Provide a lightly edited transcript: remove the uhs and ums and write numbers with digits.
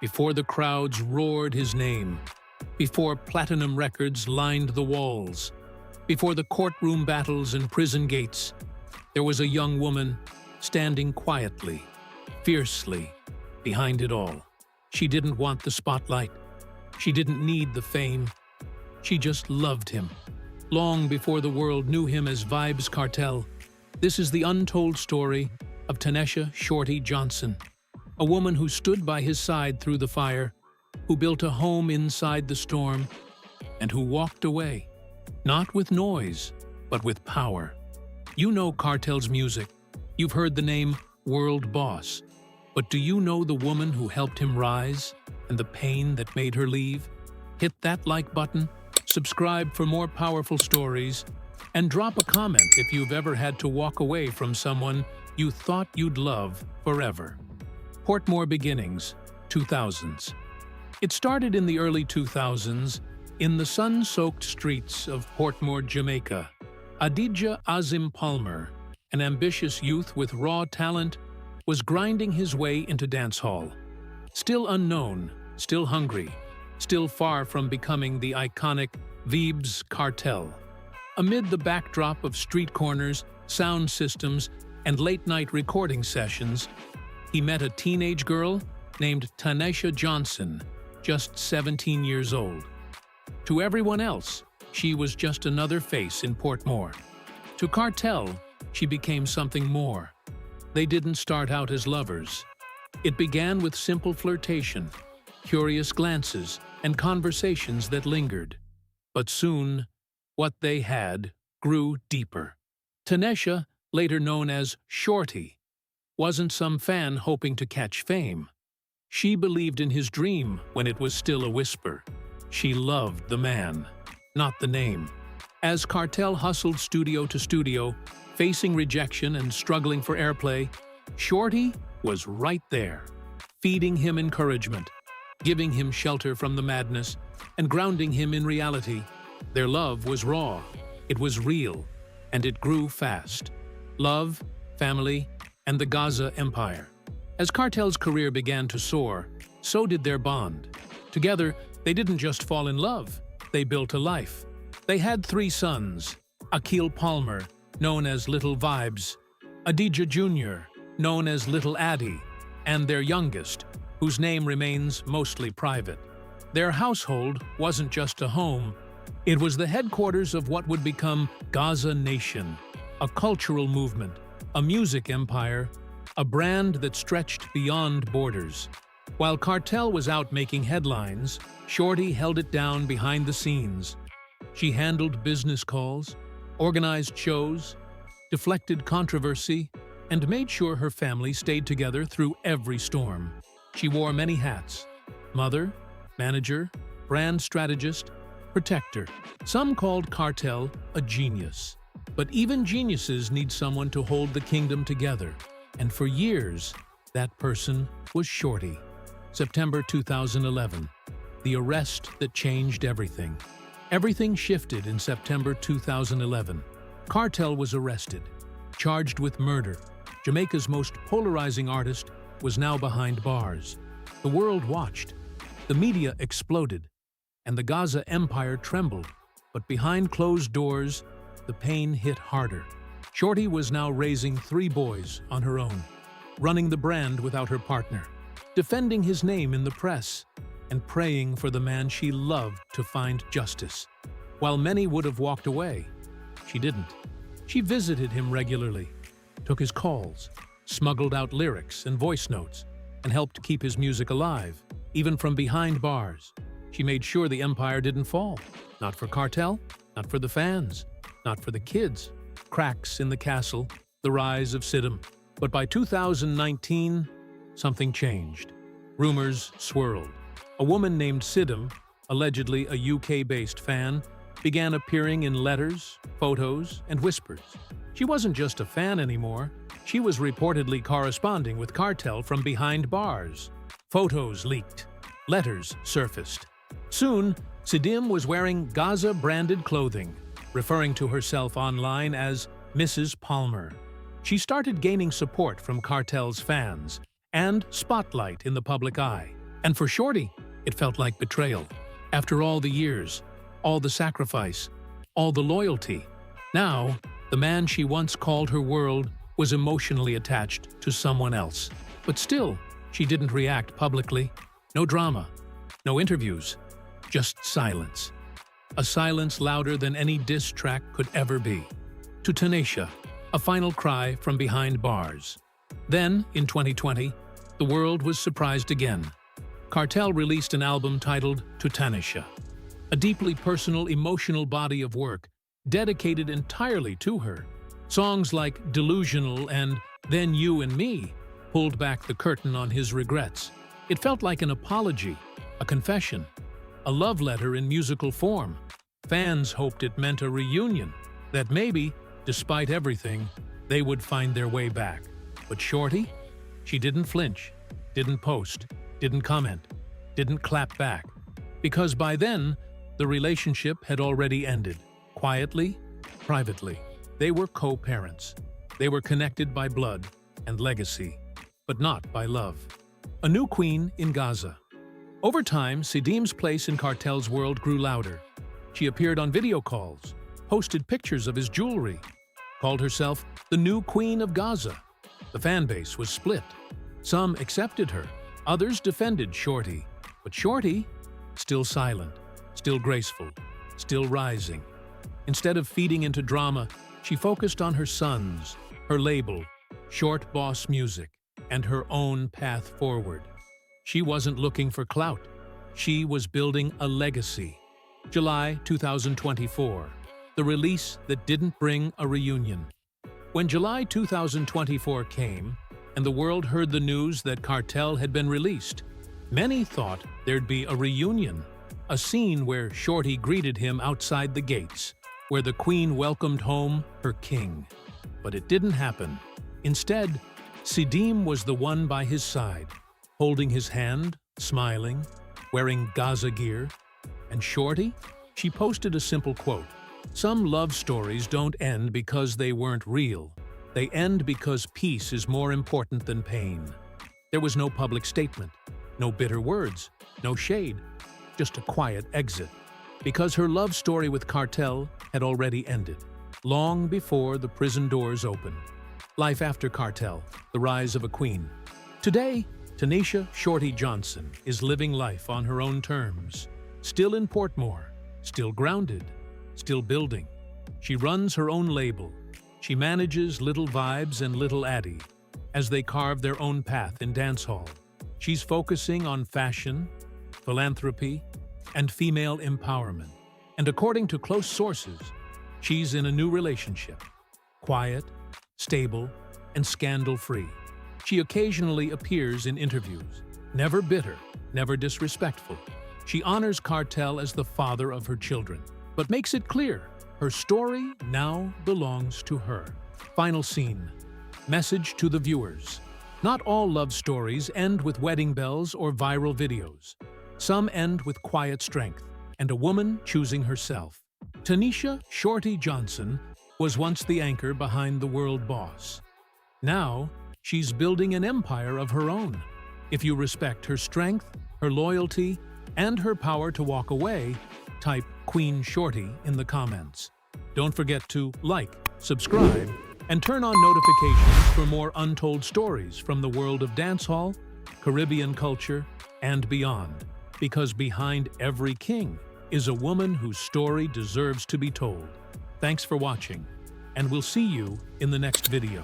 before the crowds roared his name, before platinum records lined the walls, before the courtroom battles and prison gates, there was a young woman standing quietly, fiercely, behind it all. She didn't want the spotlight. She didn't need the fame. She just loved him. Long before the world knew him as Vybz Kartel, this is the untold story of Tanesha "Shorty" Johnson, a woman who stood by his side through the fire, who built a home inside the storm, and who walked away, not with noise, but with power. You know Kartel's music. You've heard the name World Boss. But do you know the woman who helped him rise and the pain that made her leave? Hit that like button, subscribe for more powerful stories, and drop a comment if you've ever had to walk away from someone you thought you'd love forever. Portmore beginnings, 2000s. It started in the early 2000s in the sun-soaked streets of Portmore, Jamaica. Adidja Azim Palmer, an ambitious youth with raw talent, was grinding his way into dancehall. Still unknown, still hungry, still far from becoming the iconic Vybz Kartel. Amid the backdrop of street corners, sound systems, and late-night recording sessions, he met a teenage girl named Tanesha Johnson, just 17 years old. To everyone else, she was just another face in Portmore. To Kartel, she became something more. They didn't start out as lovers. It began with simple flirtation, curious glances, and conversations that lingered. But soon, what they had grew deeper. Tanesha, later known as Shorty, wasn't some fan hoping to catch fame. She believed in his dream when it was still a whisper. She loved the man, not the name. As Kartel hustled studio to studio, facing rejection and struggling for airplay, Shorty was right there, feeding him encouragement, giving him shelter from the madness, and grounding him in reality. Their love was raw, it was real, and it grew fast. Love, family, and the Gaza Empire. As Kartel's career began to soar, so did their bond. Together, they didn't just fall in love, they built a life. They had 3 sons: Akil Palmer, known as Little Vybz, Adidja Jr., known as Little Addy, and their youngest, whose name remains mostly private. Their household wasn't just a home, it was the headquarters of what would become Gaza Nation, a cultural movement, a music empire, a brand that stretched beyond borders. While Kartel was out making headlines, Shorty held it down behind the scenes. She handled business calls, organized shows, deflected controversy, and made sure her family stayed together through every storm. She wore many hats: mother, manager, brand strategist, protector. Some called Kartel a genius. But even geniuses need someone to hold the kingdom together. And for years, that person was Shorty. September 2011, the arrest that changed everything. Everything shifted in September 2011. Kartel was arrested, charged with murder. Jamaica's most polarizing artist was now behind bars. The world watched. The media exploded. And the Gaza Empire trembled. But behind closed doors, the pain hit harder. Shorty was now raising 3 boys on her own, running the brand without her partner, defending his name in the press, and praying for the man she loved to find justice. While many would have walked away, she didn't. She visited him regularly, took his calls, smuggled out lyrics and voice notes, and helped keep his music alive, even from behind bars. She made sure the empire didn't fall. Not for Kartel, not for the fans, not for the kids. Cracks in the castle, the rise of Siddim. But by 2019, something changed. Rumors swirled. A woman named Siddim, allegedly a UK-based fan, began appearing in letters, photos, and whispers. She wasn't just a fan anymore. She was reportedly corresponding with Kartel from behind bars. Photos leaked. Letters surfaced. Soon, Siddim was wearing Gaza-branded clothing, referring to herself online as Mrs. Palmer. She started gaining support from Kartel's fans and spotlight in the public eye. And for Shorty, it felt like betrayal. After all the years, all the sacrifice, all the loyalty, now, the man she once called her world was emotionally attached to someone else. But still, she didn't react publicly. No drama, no interviews, just silence. A silence louder than any diss track could ever be. To Tanesha, a final cry from behind bars. Then, in 2020, the world was surprised again. Kartel released an album titled To Tanesha, a deeply personal, emotional body of work dedicated entirely to her. Songs like Delusional and Then You and Me pulled back the curtain on his regrets. It felt like an apology, a confession, a love letter in musical form. Fans hoped it meant a reunion, that maybe, despite everything, they would find their way back. But Shorty? She didn't flinch, didn't post, didn't comment, didn't clap back. Because by then, the relationship had already ended. Quietly, privately. They were co-parents. They were connected by blood and legacy, but not by love. A new queen in Gaza. Over time, Sidim's place in Kartel's world grew louder. She appeared on video calls, posted pictures of his jewelry, called herself the new queen of Gaza. The fan base was split. Some accepted her, others defended Shorty. But Shorty, still silent, still graceful, still rising. Instead of feeding into drama, she focused on her sons, her label, Short Boss Music, and her own path forward. She wasn't looking for clout. She was building a legacy. July 2024, the release that didn't bring a reunion. When July 2024 came, and the world heard the news that Kartel had been released, many thought there'd be a reunion, a scene where Shorty greeted him outside the gates, where the queen welcomed home her king. But it didn't happen. Instead, Sidim was the one by his side, holding his hand, smiling, wearing Gaza gear. And Shorty? She posted a simple quote. Some love stories don't end because they weren't real. They end because peace is more important than pain. There was no public statement, no bitter words, no shade, just a quiet exit. Because her love story with Kartel had already ended, long before the prison doors opened. Life after Kartel, the rise of a queen. Today, Tanesha Shorty Johnson is living life on her own terms. Still in Portmore, still grounded, still building. She runs her own label. She manages Little Vybz and Little Addy as they carve their own path in dancehall. She's focusing on fashion, philanthropy, and female empowerment. And according to close sources, she's in a new relationship. Quiet, stable, and scandal-free. She occasionally appears in interviews. Never bitter, never disrespectful. She honors Kartel as the father of her children, but makes it clear her story now belongs to her. Final scene. Message to the viewers. Not all love stories end with wedding bells or viral videos. Some end with quiet strength and a woman choosing herself. Tanesha Shorty Johnson was once the anchor behind the world boss. Now, she's building an empire of her own. If you respect her strength, her loyalty, and her power to walk away, type Queen Shorty in the comments. Don't forget to like, subscribe, and turn on notifications for more untold stories from the world of dancehall, Caribbean culture, and beyond. Because behind every king is a woman whose story deserves to be told. Thanks for watching, and we'll see you in the next video.